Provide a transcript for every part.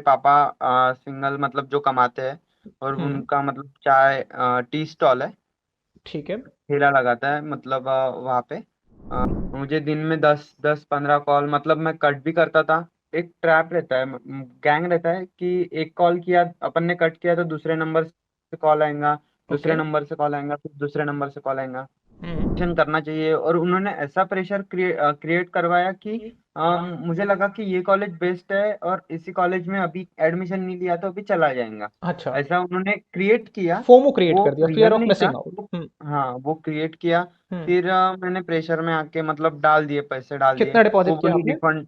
पापा सिंगल मतलब जो कमाते हैं, और हम्म। उनका मतलब चाय टी स्टॉल है, ठीक है। ठेला लगाता है मतलब वहाँ पे। मुझे दिन में 10-15 कॉल मतलब मैं कट भी करता था। एक ट्रैप रहता है, गैंग रहता है कि एक कॉल किया अपन ने, कट किया तो दूसरे नंबर से कॉल आएगा, ओके। दूसरे नंबर से कॉल आएगा, फिर दूसरे नंबर से कॉल आएगा। हम्म। एक्शन करना चाहिए, और उन्होंने ऐसा प्रेशर क्रिएट करवाया कि मुझे लगा कि ये कॉलेज बेस्ट है और इसी कॉलेज में अभी एडमिशन नहीं लिया तो अभी चला जाएगा। अच्छा। ऐसा उन्होंने क्रिएट किया। फोमो क्रिएट वो कर दिया, फियर रियल ऑफ नहीं था मिसिंग आउट। वो। हाँ, वो क्रिएट किया। हम्म। फिर मैंने प्रेशर में आके मतलब डाल दिए, पैसे डाल दिए। कितना वो डिपॉजिट किया बोली आपने? Refund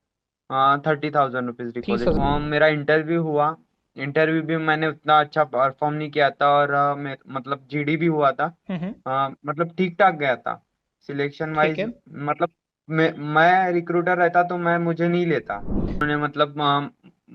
30,000 rupees 30,000। डिपॉजिट। मेरा इंटरव्यू हुआ। इंटरव्यू भी मैंने उतना अच्छा परफॉर्म नहीं किया था, और मतलब जीडी भी हुआ था। हम्म। मतलब ठीक ठाक गया था सिलेक्शन ठीक वाइज। है। मतलब मैं रिक्रूटर रहता तो मैं मुझे नहीं लेता। उन्होंने मतलब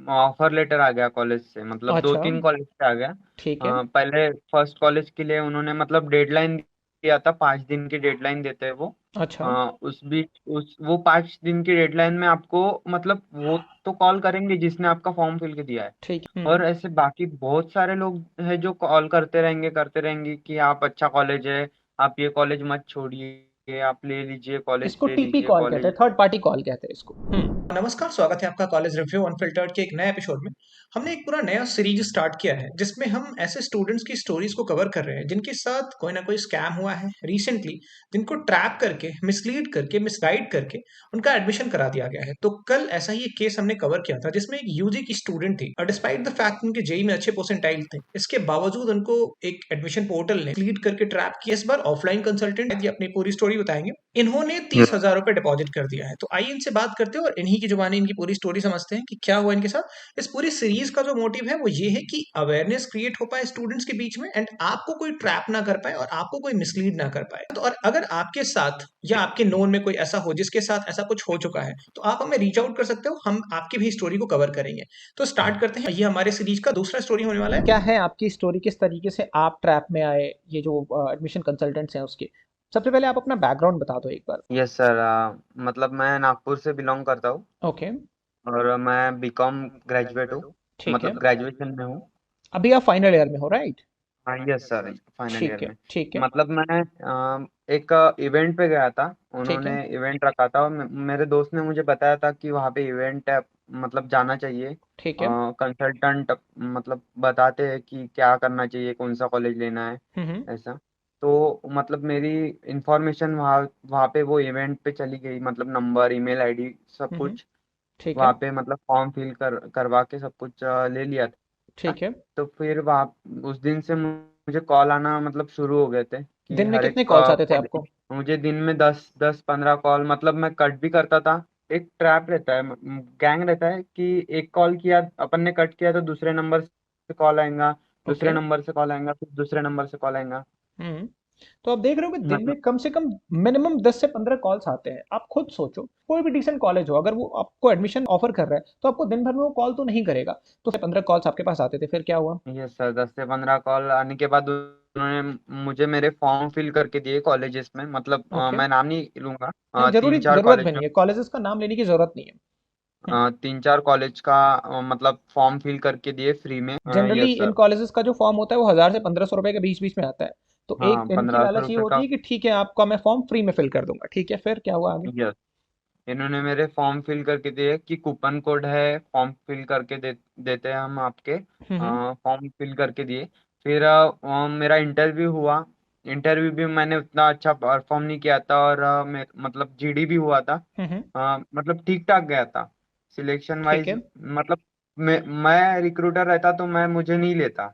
ऑफर लेटर आ गया कॉलेज से, मतलब दो अच्छा। तीन कॉलेज से आ गया। ठीक है। पहले फर्स्ट कॉलेज के लिए उन्होंने मतलब डेडलाइन दिया था, 5 दिन की डेडलाइन देते हैं वो। अच्छा। उस बीच उस वो 5 दिन की डेडलाइन में आपको मतलब वो तो कॉल करेंगे जिसने आपका फॉर्म फिल के दिया है। ठीक है। और ऐसे बाकी बहुत सारे लोग हैं जो कॉल करते रहेंगे कि आप अच्छा कॉलेज है, आप ये कॉलेज मत छोड़िए, आप ले लीजिए कॉलेज, इसको ले टीपी लीजिए कॉल कहते कॉलेज। हैं, थर्ड पार्टी कॉल कहते हैं इसको। नमस्कार, स्वागत है आपका कॉलेज रिव्यू अनफिल्टर्ड के एक नए एपिसोड में। हमने एक पूरा नया सीरीज स्टार्ट किया है जिसमें हम ऐसे स्टूडेंट्स की स्टोरीज को कवर कर रहे हैं जिनके साथ कोई ना कोई स्कैम हुआ है रिसेंटली, जिनको ट्रैप करके, मिसलीड करके, मिसगाइड करके उनका एडमिशन करा दिया गया है। तो कल ऐसा ही एक केस हमने कवर किया था जिसमें एक यूजी की स्टूडेंट थी और डिस्पाइट द फैक्ट उनके जेई में अच्छे परसेंटाइल थे, इसके बावजूद उनको एक एडमिशन पोर्टल ने लीड करके ट्रैप किया। इस बार ऑफलाइन कंसल्टेंट ये अपनी पूरी स्टोरी बताएंगे। इन्होंने 30,000 रुपए डिपॉजिट कर दिया है। तो आइए इनसे बात करते हैं और इन्हीं की जुबानी इनकी पूरी स्टोरी समझते हैं कि क्या हुआ इनके साथ। इस पूरी सीरीज का जो मोटिव है वो ये है कि अवेयरनेस क्रिएट हो पाए स्टूडेंट्स के बीच में एंड आपको कोई ट्रैप ना कर पाए और आपको कोई मिसलीड ना कर पाए। तो और अगर आपके साथ या आपके नोन में कोई ऐसा हो जिसके साथ ऐसा कुछ हो चुका है तो आप हमें रीच आउट कर सकते हो, हम आपकी भी स्टोरी को कवर करेंगे। तो स्टार्ट करते हैं, ये हमारे सीरीज का दूसरा स्टोरी होने वाला है। क्या है आपकी स्टोरी, किस तरीके से आप ट्रैप में आए, ये जो एडमिशन कंसल्टेंट्स हैं उसके। सबसे पहले आप अपना बैकग्राउंड बता दो एक बार। Yes sir. मतलब मैं नागपुर से बिलोंग करता हूँ, ओके। और मैं बीकॉम ग्रेजुएट हूँ, ठीक है। मतलब ग्रेजुएशन में हूँ। अभी आप फाइनल ईयर में हो, राइट? हाँ यस सर, फाइनल ईयर ठीक है, में। ठीक है। मतलब मैं एक इवेंट पे गया था। ठीक है। उन्होंने इवेंट रखा था, और मेरे दोस्त ने मुझे बताया था कि वहाँ पे इवेंट है, मतलब जाना चाहिए। ठीक है। कंसल्टेंट मतलब बताते हैं कि क्या करना चाहिए, कौन सा कॉलेज लेना है, हम्म। ऐसा। तो मतलब मेरी इंफॉर्मेशन वहाँ वहाँ पे वो इवेंट पे चली गई, मतलब नंबर, ईमेल आईडी सब हम्म। कुछ। ठीक है। वहाँ पे मतलब फॉर्म फिल करवा के सब कुछ ले लिया था। ठीक है। तो फिर वहाँ उस दिन से मुझे कॉल आना मतलब शुरू हो गए थे कि दिन में हर एक कितने कॉल्स आते थे आपको? मुझे दिन में 10-15 कॉल मतलब मैं कट भी करता था। एक ट्रैप रहता है, गैंग रहता है कि एक कॉल किया अपन ने, कट किया तो दूसरे नंबर से कॉल आएगा, ओके। दूसरे नंबर से कॉल आएगा, फिर दूसरे नंबर से कॉल आएगा। हम्म। तो आप देख रहे हो कि दिन मतलब में कम से कम मिनिमम 10 से 15 कॉल्स आते हैं। आप खुद सोचो, कोई भी डिसेंट कॉलेज हो, अगर वो आपको एडमिशन ऑफर कर रहा है तो आपको दिन भर में वो कॉल तो नहीं करेगा। तो 15 कॉल्स आपके पास आते थे, फिर क्या हुआ? ये सर, 10 से 15 कॉल आने के बाद उन्होंने मुझे मेरे फॉर्म फिल करके दिए कॉलेजेस में, मतलब ओके। मैं नाम नहीं लूंगा। नहीं, जरूरी तीन चार जरूरत कॉलेज भी नहीं है, कॉलेजेस का नाम लेने की जरूरत नहीं है। 3-4 कॉलेज का मतलब फॉर्म फिल करके दिए फ्री में। Generally yes in sir. Colleges का जो फॉर्म होता है वो 1,000 से 1,500 रुपए के बीच बीच में आता है। तो हाँ, एक इनकी पंद्रह सौ लालच ये रुपये होती का। है कि ठीक है, आपका मैं फॉर्म फ्री में फिल कर दूंगा। ठीक है, फिर क्या हुआ आगे? यस, इन्होंने मेरे फॉर्म फिल करके दिए कि कूपन कोड है, फॉर्म फिल करके देते हैं हम आपके। हम्म। फॉर्म फिल करके दिए। फिर मेरा इंटरव्यू हुआ। इंटरव्यू भी मैंने उतना अच्छा परफॉर्म नहीं किया था, और मतलब जीडी भी हुआ था। हम्म। मतलब ठीक ठाक गया था सिलेक्शन ठीक वाइज। है। मतलब मैं रिक्रूटर रहता तो मैं मुझे नहीं लेता,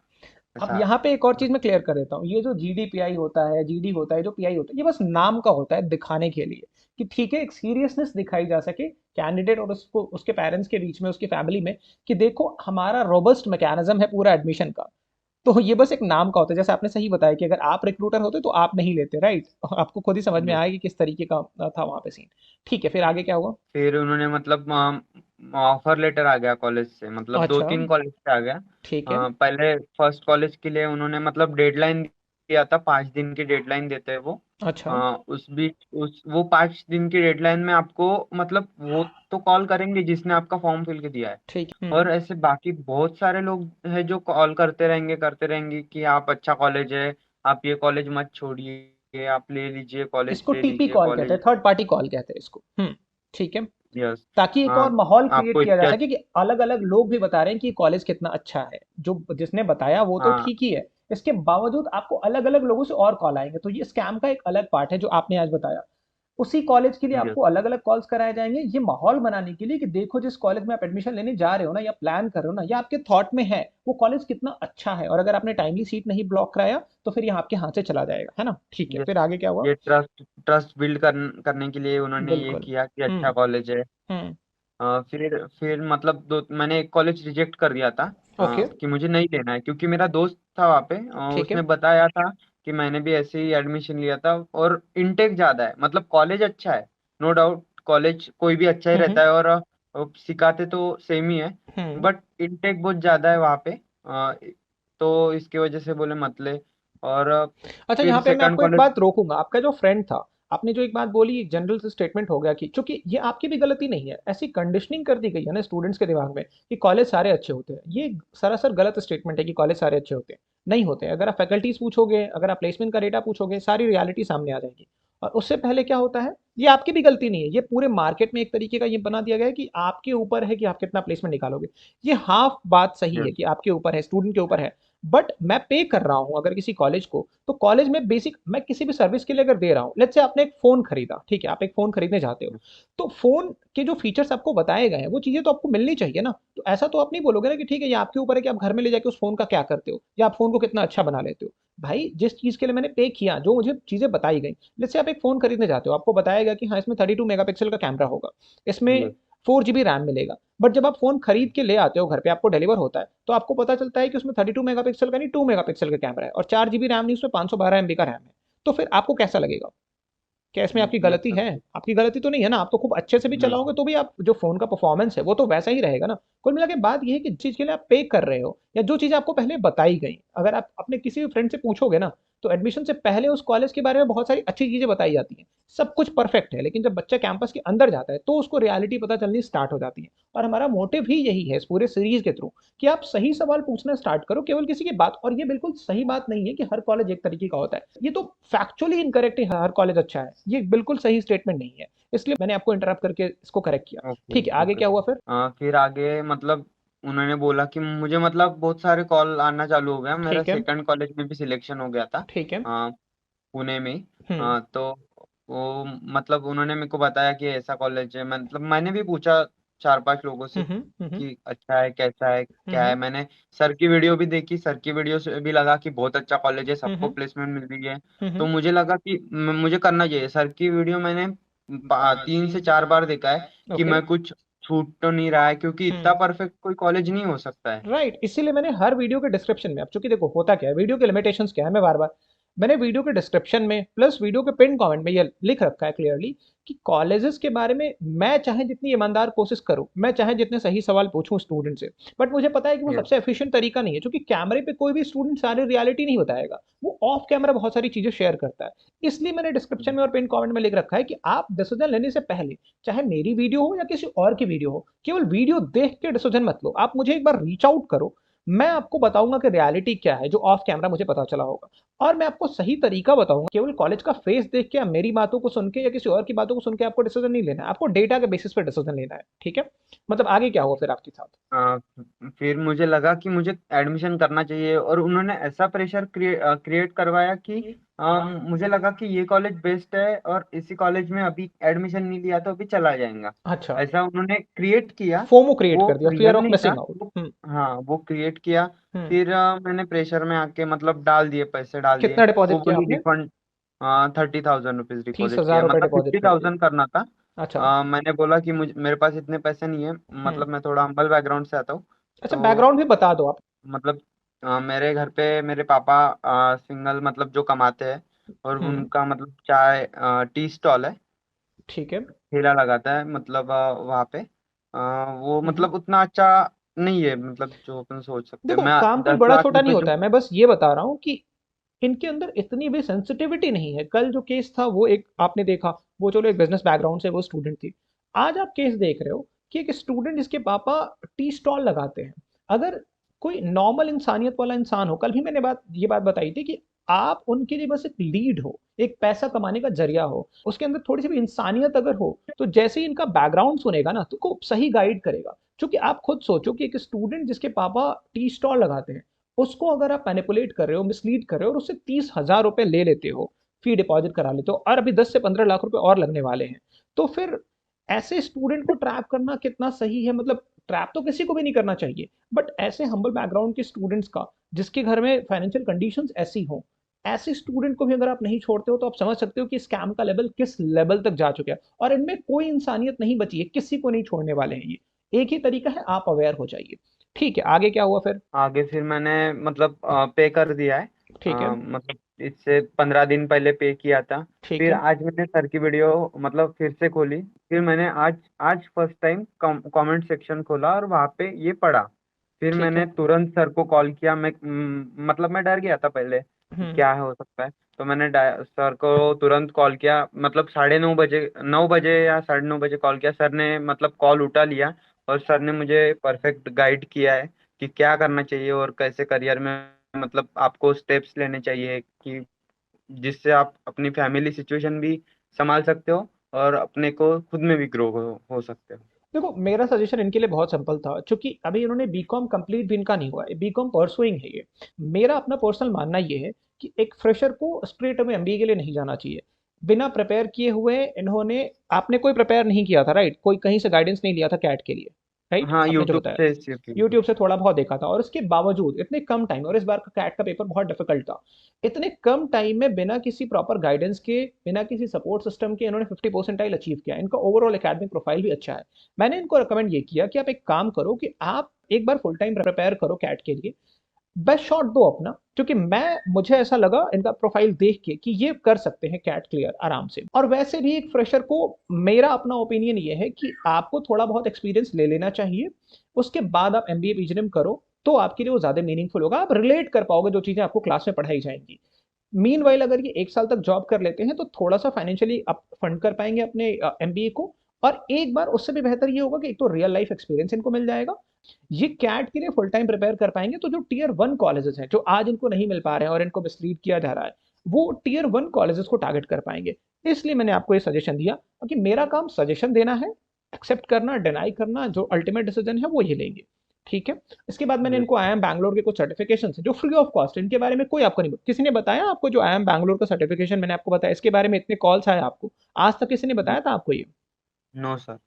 अब ऐसा। यहाँ पे एक और चीज मैं क्लियर कर देता हूँ। ये जो जीडीपीआई होता है, जीडी होता है, जो पीआई होता है, ये बस नाम का होता है, दिखाने के लिए कि ठीक है, एक सीरियसनेस दिखाई जा सके कैंडिडेट और उसको, उसके पेरेंट्स के बीच में, उसकी फैमिली में, कि देखो हमारा रोबस्ट मैकेनिज्म है पूरा एडमिशन का। तो ये बस एक नाम का होता है। जैसे आपने सही बताया कि अगर आप रिक्रूटर होते तो आप नहीं लेते, राइट? आपको खुद ही समझ में Yes. आया कि किस तरीके का था वहां पे सीन। ठीक है, फिर आगे क्या हुआ? फिर उन्होंने मतलब ऑफर लेटर आ गया कॉलेज से, मतलब दो अच्छा। तीन कॉलेज से आ गया। ठीक है। पहले फर्स्ट कॉलेज के लिए उन्होंने मतलब डेडलाइन किया था, 5 दिन की डेडलाइन देते हैं वो। अच्छा। उस बीच उस वो 5 दिन की डेडलाइन में आपको मतलब वो तो कॉल करेंगे जिसने आपका फॉर्म फिल के दिया है। ठीक है। और ऐसे बाकी बहुत सारे लोग हैं जो कॉल करते रहेंगे कि आप अच्छा कॉलेज है, आप ये कॉलेज मत छोड़िए, आप ले लीजिए कॉलेज, इसको ले टीपी लीजिए कॉल कहते हैं, कॉलेज। थर्ड पार्टी कॉल कहते हैं इसको। ठीक है। यस। ताकि एक हाँ, और माहौल क्रिएट आपको किया जा इतना। सके कि अलग अलग लोग भी बता रहे हैं कि ये कॉलेज कितना अच्छा है। जो जिसने बताया वो तो हाँ। ठीक ही है, इसके बावजूद आपको अलग अलग लोगों से और कॉल आएंगे, तो ये स्कैम का एक अलग पार्ट है जो आपने आज बताया। उसी कॉलेज के लिए यस। आपको अलग अलग कॉल्स कराए जाएंगे, ये माहौल बनाने के लिए कि देखो जिस कॉलेज में आप एडमिशन लेने जा रहे हो ना, या प्लान कर रहे हो ना, या आपके थॉट में है, वो कॉलेज कितना अच्छा है। और अगर आपने टाइमली सीट नहीं ब्लॉक कराया तो फिर ये आपके हाथ से चला जाएगा, है ना। ठीक है, यस। फिर आगे क्या हुआ? ये ट्रस्ट बिल्ड करने के लिए उन्होंने ये बिल्कुल। किया कि अच्छा हम्म। कॉलेज है। हम्म। फिर मतलब मैंने एक कॉलेज रिजेक्ट कर दिया था, ओके। कि मुझे नहीं लेना है, क्योंकि मेरा दोस्त था वहाँ पे, ठीक है। उसने बताया था कि मैंने भी ऐसे ही एडमिशन लिया था और इनटेक ज्यादा है, मतलब कॉलेज अच्छा है, नो डाउट कॉलेज कोई भी अच्छा ही हम्म। रहता है, और सिखाते तो सेम ही है, हम्म। बट इनटेक बहुत ज्यादा है वहाँ पे। तो इसकी वजह से बोले मत ले। और अच्छा, फिर यहाँ पे मैं सेकंड आपको एक कॉलेज। बात रोकूंगा। आपका जो फ्रेंड था, आपने जो एक बात बोली, एक जनरल से स्टेटमेंट हो गया कि चूंकि ये आपकी भी गलती नहीं है, ऐसी कंडीशनिंग कर दी गई है ना स्टूडेंट्स के दिमाग में कि कॉलेज सारे अच्छे होते हैं। ये सरासर गलत स्टेटमेंट है कि कॉलेज सारे अच्छे होते हैं। नहीं होते हैं। अगर आप फैकल्टीज पूछोगे, अगर आप प्लेसमेंट का डेटा पूछोगे, सारी रियलिटी सामने आ जाएगी। और उससे पहले क्या होता है, ये आपकी भी गलती नहीं है, ये पूरे मार्केट में एक तरीके का ये बना दिया गया है कि आपके ऊपर है कि आप कितना प्लेसमेंट निकालोगे। ये हाफ बात सही है यस। कि आपके ऊपर है, स्टूडेंट के ऊपर है। बट मैं पे कर रहा हूं अगर किसी कॉलेज को, तो कॉलेज में बेसिक मैं किसी भी सर्विस के लिए अगर दे रहा हूं, लेट्स से आपने एक फोन खरीदा, ठीक है, आप एक फोन खरीदने जाते हो, तो फोन के जो फीचर्स आपको बताए गए हैं वो चीजें तो आपको मिलनी चाहिए ना। तो ऐसा तो आप नहीं बोलोगे ना कि ठीक है, ये आपके ऊपर है कि आप घर में ले जाके उस फोन का क्या करते हो, या आप फोन को कितना अच्छा बना लेते हो। भाई, जिस चीज के लिए मैंने पे किया, जो मुझे चीजें बताई गई, जैसे आप एक फोन खरीदने जाते हो, आपको बताया गया कि हाँ इसमें 32 मेगापिक्सल का कैमरा होगा, इसमें यस। 4 GB रैम मिलेगा। बट जब आप फोन खरीद के ले आते हो, घर पे आपको डिलीवर होता है, तो आपको पता चलता है कि उसमें 32 मेगापिक्सल का नहीं, 2 मेगापिक्सल का कैमरा है, और 4 GB रैम नहीं, उसमें 512 MB का रैम है। तो फिर आपको कैसा लगेगा? क्या इसमें आपकी ये गलती तो है? आपकी गलती तो नहीं है ना। आप तो खूब अच्छे से भी नहीं। चलाओगे तो भी आप जो फ़ोन का परफ़ॉर्मेंस है, वो तो वैसा ही रहेगा ना। कुल मिला के बात ये है कि जिस चीज़ के लिए आप पे कर रहे हो, या जो चीज़ें आपको पहले बताई गई, अगर आप अपने किसी भी फ्रेंड से पूछोगे ना, तो एडमिशन से पहले उस कॉलेज के बारे में बहुत सारी अच्छी चीज़ें बताई जाती हैं। सब कुछ परफेक्ट है, लेकिन जब बच्चा कैंपस के अंदर जाता है, तो उसको रियलिटी पता चलनी स्टार्ट हो जाती है। और हमारा मोटिव ही यही है इस पूरे सीरीज़ के थ्रू, कि आप सही सवाल पूछना स्टार्ट करो, केवल किसी की बात। और ये बिल्कुल सही बात नहीं है कि हर कॉलेज एक तरीके का होता है। ये तो फैक्चुअली इनकरेक्ट है, हर कॉलेज अच्छा है, ये बिल्कुल सही स्टेटमेंट नहीं है। इसलिए मैंने आपको इंटरप्ट करके इसको करेक्ट किया। ओके। ठीक है, आगे ओके। क्या हुआ फिर? फिर आगे मतलब उन्होंने बोला कि मुझे मतलब बहुत सारे कॉल आना चालू हो गया, मेरा ठीक है। सेकंड कॉलेज में भी सिलेक्शन हो गया था, ठीक है। अ, पुणे में ही। हम्म। तो वो मतलब उन्होंने मेरे को बताया कि ऐसा कॉलेज है, मतलब मैंने भी पूछा 4-5 लोगों से हम्म। हम्म। कि अच्छा है, कैसा है, क्या हम्म। है। मैंने सर की वीडियो भी देखी, सर की वीडियो से भी लगा कि बहुत अच्छा कॉलेज है, सबको हम्म। प्लेसमेंट मिल रही है। तो हम्म। मुझे लगा कि मुझे करना चाहिए। सर की वीडियो मैंने 3 से 4 बार देखा है कि ओके। मैं कुछ छूट तो नहीं रहा है, क्योंकि इतना हम्म। परफेक्ट कोई कॉलेज नहीं हो सकता है। राइट, इसीलिए मैंने हर वीडियो के डिस्क्रिप्शन में, अब चूंकि देखो होता क्या है, वीडियो के लिमिटेशंस क्या है, मैं बार बार, मैंने वीडियो के डिस्क्रिप्शन में प्लस वीडियो के पिन कमेंट में ये लिख रखा है क्लियरली कि कॉलेजेस के बारे में मैं चाहे जितनी ईमानदार कोशिश करूं, मैं चाहे जितने सही सवाल पूछूं स्टूडेंट से, बट मुझे पता है कि वो यस। सबसे एफिशिएंट तरीका नहीं है, क्योंकि कैमरे पे कोई भी स्टूडेंट सारी रियलिटी नहीं बताएगा, वो ऑफ कैमरा बहुत सारी चीजें शेयर करता है। इसलिए मैंने डिस्क्रिप्शन में और पिन कमेंट में लिख रखा है कि आप डिसीजन लेने से पहले, चाहे मेरी वीडियो हो या किसी और की वीडियो हो, केवल वीडियो देख के डिसीजन मत लो। आप मुझे एक बार रीच आउट करो, मैं आपको बताऊंगा कि रियलिटी क्या है, जो ऑफ कैमरा मुझे पता चला होगा। और मैं आपको सही तरीका बताऊंगा। केवल कॉलेज का फेस देख के या मेरी बातों को सुन के या किसी और की बातों को सुन के आपको डिसीजन नहीं लेना है, आपको डेटा के बेसिस पे डिसीजन लेना है। ठीक है, मतलब आगे क्या हुआ फिर आपके साथ? आ, फिर मुझे लगा कि मुझे एडमिशन करना चाहिए, और उन्होंने ऐसा प्रेशर क्रिएट करवाया कि मुझे लगा कि ये कॉलेज बेस्ट है, और इसी कॉलेज में अभी एडमिशन नहीं लिया तो अभी चला जाएगा। अच्छा। ऐसा उन्होंने क्रिएट किया। फोमो क्रिएट वो कर दिया, फियर रियल ऑफ नहीं था मिसिंग आउट। वो। हाँ, वो क्रिएट किया। हम्म। फिर मैंने प्रेशर में आके मतलब डाल दिए, पैसे डाल दिए। कितना वो डिपॉजिट किया बोली आपने? रिफंड। 30,000 रुपीज तीस डिपॉजिट हजार किया, रुपये मतलब फिफ्टी डिपॉजिट कर दिया। थाउजेंड करना था। अच्छा। मैंने बोला कि मुझे मेरे पास इतने पैसे नहीं है, हम्म। मतलब मैं थोड़ा हम्बल बैकग्राउंड से आता हूँ। अच्छा, तो बैकग्राउंड भी बता दो आप। मतलब मेरे घर पे मेरे पापा सिंगल मतलब जो कमाते हैं, और हम्म। उनका मतलब चाय टी स्टॉल है, ठीक है। ठेला लगाता है, मतलब वहाँ पे वो हम्म। मतलब उतना अच्छा नहीं है, मतलब जो अपन सोच सकते हैं। देखो, मैं काम कोई दस बड़ा लाख छोटा नहीं रुपए होता जो। है, मैं बस ये बता रहा हूँ कि इनके अंदर इतनी भी सेंसिटिविटी नहीं है। कल जो केस था वो एक आपने देखा, वो चलो एक बिजनेस बैकग्राउंड से वो स्टूडेंट थी। आज आप केस देख रहे हो कि एक स्टूडेंट जिसके पापा टी स्टॉल लगाते हैं। अगर कोई नॉर्मल इंसानियत वाला इंसान हो, कल भी मैंने ये बात बताई थी कि आप उनके लिए बस एक लीड हो, एक पैसा कमाने का जरिया हो, उसके अंदर थोड़ी सी भी इंसानियत अगर हो, तो जैसे ही इनका बैकग्राउंड सुनेगा ना तो को सही गाइड करेगा। क्योंकि आप खुद सोचो कि एक स्टूडेंट जिसके पापा टी स्टॉल लगाते हैं, उसको अगर आप मैनिपुलेट कर रहे हो, मिसलीड कर रहे हो और उससे 30,000 रुपए ले लेते हो, फी डिपॉजिट करा लेते हो, और अभी 10 से 15 लाख रुपए और लगने वाले हैं, तो फिर ऐसे स्टूडेंट को ट्रैप करना कितना सही है? मतलब ट्रैप तो किसी को भी नहीं करना चाहिए, बट ऐसे हम्बल बैकग्राउंड के स्टूडेंट्स का, जिसके घर में फाइनेंशियल कंडीशंस ऐसी हो, ऐसे स्टूडेंट को भी अगर आप नहीं छोड़ते हो तो आप समझ सकते हो कि स्कैम का लेवल किस लेवल तक जा चुका है। और इनमें कोई इंसानियत नहीं बची है, किसी को नहीं छोड़ने वाले हैं ये। एक ही तरीका है, आप अवेयर हो जाइए। ठीक है, आगे क्या हुआ फिर? आगे फिर मैंने मतलब पे कर दिया है। ठीक है। मतलब इससे 15 दिन पहले पे किया था। ठीक फिर है। आज मैंने सर की वीडियो मतलब फिर से खोली। फिर मैंने आज आज फर्स्ट टाइम कमेंट सेक्शन खोला और वहाँ पे ये पढ़ा। फिर ठीक है। मैंने तुरंत सर को कॉल किया। मैं मतलब मैं डर गया था पहले कि हम्म। क्या हो सकता है। तो मैंने सर को तुरंत कॉल किया, मतलब 9:30 बजे, 9 बजे या 9:30 बजे कॉल किया। सर ने मतलब कॉल उठा लिया और सर ने मुझे परफेक्ट गाइड किया है कि क्या करना चाहिए और कैसे करियर में मतलब आपको स्टेप्स लेने चाहिए कि जिससे आप अपनी फैमिली सिचुएशन भी संभाल सकते हो और अपने को खुद में भी ग्रो हो सकते हो। देखो, मेरा सजेशन इनके लिए बहुत सिंपल था, क्योंकि अभी इन्होंने बीकॉम कंप्लीट भी इनका नहीं हुआ है, बीकॉम परसुइंग है ये। मेरा अपना पर्सनल मानना ये है कि एक फ्रेशर को स्ट्रेट अवे एमबीए के लिए नहीं जाना चाहिए। बिना प्रिपेयर किए हुए इन्होंने, आपने कोई प्रिपेयर नहीं किया था राइट? कोई कहीं से गाइडेंस नहीं लिया था कैट के लिए, राइट? हाँ, आपने जो यूट्यूब बताया, से सीख लिया था। यूट्यूब से थोड़ा बहुत देखा था, और इसके बावजूद इतने कम टाइम, और इस बार का कैट का पेपर बहुत डिफिकल्ट था, इतने कम टाइम में बिना किसी प्रॉपर गाइडेंस के, बिना किसी सपोर्ट सिस्टम के इन्होंने 50 परसेंटाइल अचीव किया। इनका ओवरऑल एकेडमिक प्रोफाइल भी अच्छा है। मैंने इनको रिकमेंड ये किया कि आप एक काम करो कि आप एक बार फुल टाइम प्रिपेयर करो कैट के लिए, बेस्ट शॉट दो अपना। क्योंकि मुझे ऐसा लगा इनका प्रोफाइल देख के कि ये कर सकते हैं कैट क्लियर आराम से। और वैसे भी एक फ्रेशर को, मेरा अपना ओपिनियन ये है कि आपको थोड़ा बहुत एक्सपीरियंस ले लेना चाहिए, उसके बाद आप एमबीए पीजीडीएम करो, तो आपके लिए वो ज्यादा मीनिंगफुल होगा, आप रिलेट कर पाओगे जो चीजें आपको क्लास में पढ़ाई जाएंगी। मीन वाइल अगर ये 1 साल तक जॉब कर लेते हैं तो थोड़ा सा फाइनेंशियली अप फंड कर पाएंगे अपने एमबीए को। और एक बार उससे भी बेहतर ये होगा कि एक तो रियल लाइफ एक्सपीरियंस इनको मिल जाएगा, ये कैट के लिए फुल टाइम प्रिपेयर कर पाएंगे। तो जो टीयर 1 कॉलेजेस हैं, जो आज इनको नहीं मिल पा रहे हैं और इनको मिसलीड किया जा रहा है, वो टीयर 1 कॉलेजेस को टारगेट कर पाएंगे। इसलिए मैंने आपको ये सजेशन दिया, क्योंकि मेरा काम सजेशन देना है, एक्सेप्ट करना डिनाई करना, जो अल्टीमेट डिसीजन है वो ये लेंगे। ठीक है। इसके बाद मैंने इनको आई एम बैंगलोर के कुछ सर्टिफिकेशन है जो फ्री ऑफ कॉस्ट, इनके बारे में कोई आपको नहीं, किसी ने बताया आपको? जो आई एम बैंगलोर का सर्टिफिकेशन मैंने आपको बताया, इसके बारे में इतने कॉल्स आए आपको, आज तक किसी ने बताया था आपको ये? No sir.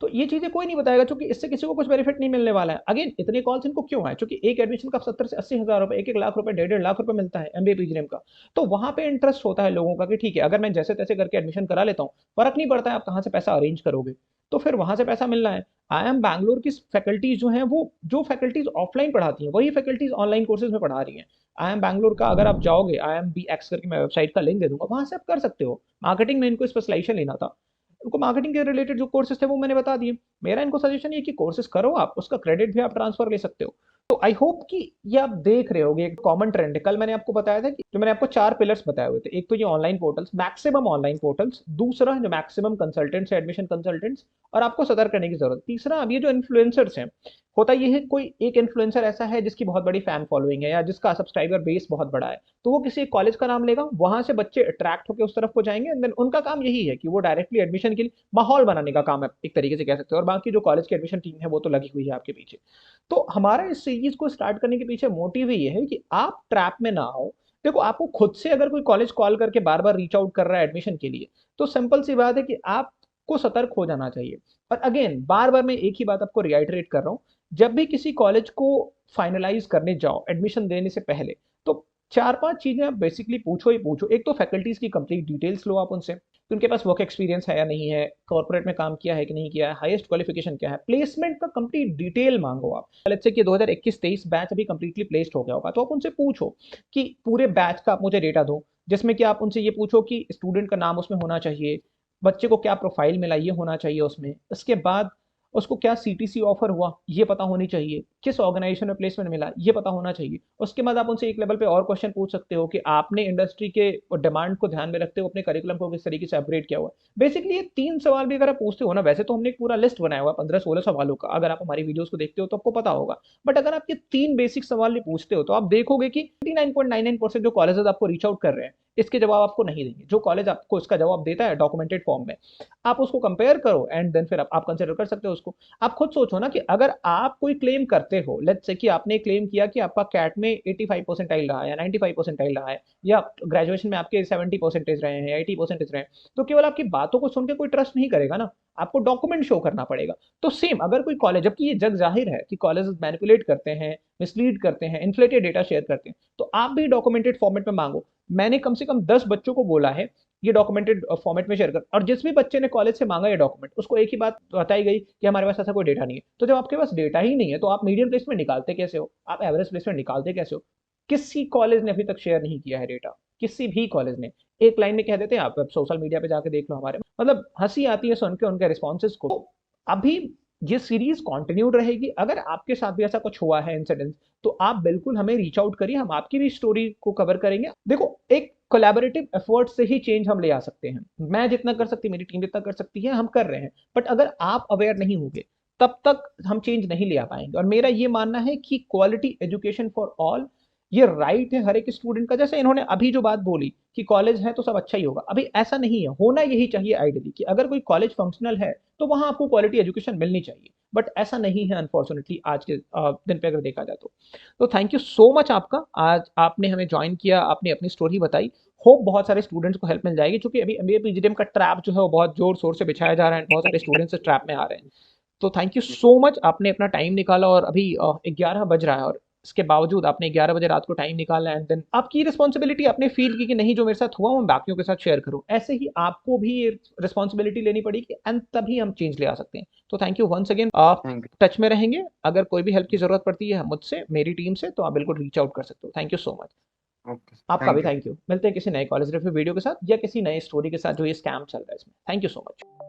तो ये चीजें कोई नहीं बताएगा, क्योंकि इससे किसी को कुछ बेनिफिट नहीं मिलने वाला है। अगेन, इतने कॉल्स इनको क्यों आए? क्योंकि एक एडमिशन का 70 से 80 हजार रुपए, 1-1 लाख रुपए, 1.5-1.5 लाख रुपए मिलता है एमबीए पीजीडीएम का। तो वहां पे इंटरेस्ट होता है लोगों का कि ठीक है, अगर मैं जैसे तैसे करके एडमिशन करा लेता हूँ, फर्क नहीं पड़ता है आप कहाँ से पैसा अरेंज करोगे, तो फिर वहां से पैसा मिलना है। आई एम बैंगलोर की फैकल्टीज जो हैं, वो जो फैकल्टीज ऑफलाइन पढ़ाती हैं वही फैकल्टीज ऑनलाइन कोर्सेज में पढ़ा रही हैं। आई एम बैंगलोर का अगर आप जाओगे, आई एम बी एक्स करके मैं वेबसाइट का लिंक दे दूंगा, वहां से आप कर सकते हो। मार्केटिंग में इनको स्पेशलाइजेशन लेना था, उनको मार्केटिंग के रिलेटेड जो कोर्सेज थे वो मैंने बता दिए। मेरा इनको सजेशन ये कि कोर्सेज करो आप, उसका क्रेडिट भी आप ट्रांसफर ले सकते हो। तो आई होप कि ये आप देख रहे होगे एक कॉमन ट्रेंड है। कल मैंने आपको बताया था कि जो मैंने आपको 4 पिलर्स बताए हुए थे, एक तो ये online portals, maximum online portals, दूसरा जो मैक्सिमम कंसल्टेंट्स एडमिशन कंसल्टेंट्स, और आपको सतर्क करने की जरूरत, तीसरा अब ये जो इन्फ्लुएंसर्स हैं, होता ये है कोई एक इन्फ्लुएंसर ऐसा है जिसकी बहुत बड़ी फैन फॉलोइंग है या जिसका सब्सक्राइबर बेस बहुत बड़ा है, तो वो किसी कॉलेज का नाम लेगा, वहां से बच्चे अट्रैक्ट होकर उस तरफ को जाएंगे, एंड देन उनका काम यही है कि वो डायरेक्टली एडमिशन के लिए माहौल बनाने का काम है, एक तरीके से कह सकते हो। और बाकी जो कॉलेज की एडमिशन टीम है वो तो लगी हुई है आपके पीछे। तो हमारा इस सीरीज को स्टार्ट करने के पीछे मोटिव ये है कि आप ट्रैप में ना हो। देखो, आपको खुद से अगर कोई कॉलेज कॉल करके बार बार रीच आउट कर रहा है एडमिशन के लिए, तो सिंपल सी बात है कि आपको सतर्क हो जाना चाहिए। और अगेन, बार बार मैं एक ही बात आपको रिआइटरेट कर रहा हूं, जब भी किसी कॉलेज को फाइनलाइज करने जाओ एडमिशन देने से पहले, तो 4-5 चीजें आप बेसिकली पूछो ही पूछो। एक तो फैकल्टीज की कंप्लीट डिटेल्स लो आप उनसे, कि उनके पास वर्क एक्सपीरियंस है या नहीं है, कॉर्पोरेट में काम किया है कि नहीं किया है, हाईएस्ट क्वालिफिकेशन क्या है, प्लेसमेंट का कंप्लीट डिटेल मांगो आप। लेट्स से कि 2021-23 बैच अभी कंप्लीटली प्लेस्ड हो गया होगा, तो आप उनसे पूछो कि पूरे बैच का आप मुझे डेटा दो, जिसमें कि आप उनसे ये पूछो कि स्टूडेंट का नाम उसमें होना चाहिए, बच्चे को क्या प्रोफाइल मिला ये होना चाहिए उसमें। इसके बाद उसको क्या सीटीसी ऑफर हुआ ये पता होनी चाहिए, किस ऑर्गेनाइजेशन में प्लेसमेंट मिला ये पता होना चाहिए। उसके बाद आप उनसे एक लेवल पे और क्वेश्चन पूछ सकते हो कि आपने इंडस्ट्री के डिमांड को ध्यान में रखते हुए अपने करिकुलम को किस तरीके से अपग्रेड किया हुआ है। बेसिकली ये 3 सवाल भी अगर आप पूछते हो ना, वैसे तो हमने एक पूरा लिस्ट बनाया हुआ है 15-16 सवालों का, अगर आप हमारी वीडियोस को देखते हो तो आपको पता होगा। बट अगर आप ये 3 बेसिक सवाल भी पूछते हो तो आप देखोगे कि 99.99% जो कॉलेजेस आपको रीच आउट कर रहे हैं इसके जवाब आपको नहीं देंगे। जो कॉलेज आपको इसका जवाब देता है डॉक्यूमेंटेड फॉर्म में, आप उसको कंपेयर करो एंड देन फिर आप कंसिडर कर सकते हो उसको। आप खुद सोचो ना कि अगर आप कोई क्लेम करते हो, लेट्स से कि आपने क्लेम किया कि आपका कैट में 85 परसेंटाइल रहा है या 95 परसेंटाइल रहा है, या ग्रेजुएशन में आपके 70 परसेंटेज रहे हैं, 80 परसेंटेज रहे हैं, तो केवल आपकी बातों को सुन के कोई ट्रस्ट नहीं करेगा ना, आपको डॉक्यूमेंट शो करना पड़ेगा। तो सेम अगर कोई कॉलेज, जबकि ये जग जाहिर है कि कॉलेज मैनिपुलेट करते हैं, मिसलीड करते हैं, इन्फ्लेटेड डेटा शेयर करते हैं, तो आप भी डॉक्यूमेंटेड फॉर्मेट में मांगो। मैंने कम से कम 10 बच्चों को बोला है ये डॉक्यूमेंटेड फॉर्मेट में शेयर कर, और जिस भी बच्चे ने कॉलेज से मांगा ये डॉक्यूमेंट, उसको एक ही बात बताई गई कि हमारे पास ऐसा कोई डेटा नहीं है। तो जब आपके पास डेटा ही नहीं है तो आप मीडियम प्लेसमेंट निकालते कैसे हो, आप एवरेज प्लेसमेंट निकालते कैसे हो? किसी कॉलेज ने अभी तक शेयर नहीं किया है डेटा, किसी भी कॉलेज ने। एक लाइन में कह देते हैं, आप सोशल मीडिया पे जाके देख लो हमारे, मतलब हंसी आती है सुन के उनके रिस्पॉन्सेज को। अभी ये सीरीज कंटिन्यूड रहेगी। अगर आपके साथ भी ऐसा कुछ हुआ है इंसिडेंट, तो आप बिल्कुल हमें रीच आउट करिए, हम आपकी भी स्टोरी को कवर करेंगे। देखो, एक कोलैबोरेटिव एफर्ट से ही चेंज हम ले आ सकते हैं। मैं जितना कर सकती, मेरी टीम जितना कर सकती है, हम कर रहे हैं। बट अगर आप अवेयर नहीं होंगे तब तक हम चेंज नहीं ले आ पाएंगे। और मेरा ये मानना है कि क्वालिटी एजुकेशन फॉर ऑल ये राइट है हर एक स्टूडेंट का। जैसे इन्होंने अभी जो बात बोली कि कॉलेज है तो सब अच्छा ही होगा, अभी ऐसा नहीं है। होना यही चाहिए आइडियली कि अगर कोई कॉलेज फंक्शनल है तो वहां आपको क्वालिटी एजुकेशन मिलनी चाहिए। बट ऐसा नहीं है अनफॉर्चुनेटली आज के दिन पे अगर देखा जाए तो थैंक यू सो मच आपका, आज आपने हमें ज्वाइन किया, आपने अपनी स्टोरी बताई। होप बहुत सारे स्टूडेंट्स को हेल्प मिल जाएगी, क्योंकि अभी एमबीए पीजीडीएम का ट्रैप जो है वो बहुत जोर शोर से बिछाया जा रहा है, बहुत सारे स्टूडेंट्स ट्रैप में आ रहे हैं। तो थैंक यू सो मच, आपने अपना टाइम निकाला। और अभी 11 बज रहा है और इसके बावजूद आपने 11 बजे रात को टाइम निकाला, एंड देन आपकी रिस्पॉन्सिबिलिटी आपने फील की कि नहीं, जो मेरे साथ हुआ मैं बाकियों के साथ शेयर करूं। ऐसे ही आपको भी रिस्पॉन्सिबिलिटी लेनी पड़ेगी, एंड तभी हम चेंज ले आ सकते हैं। तो थैंक यू वंस अगेन। आप थैंक टच में रहेंगे, अगर कोई भी हेल्प की जरूरत पड़ती है मुझसे, मेरी टीम से, तो आप बिल्कुल रीच आउट कर सकते हो। Thank you so much. You. Okay, आपका भी थैंक यू। Thank you. मिलते हैं किसी नए कॉलेज रिव्यू वीडियो के साथ या किसी नए स्टोरी के साथ जो ये स्कैम चल रहा है इसमें। Thank you so much.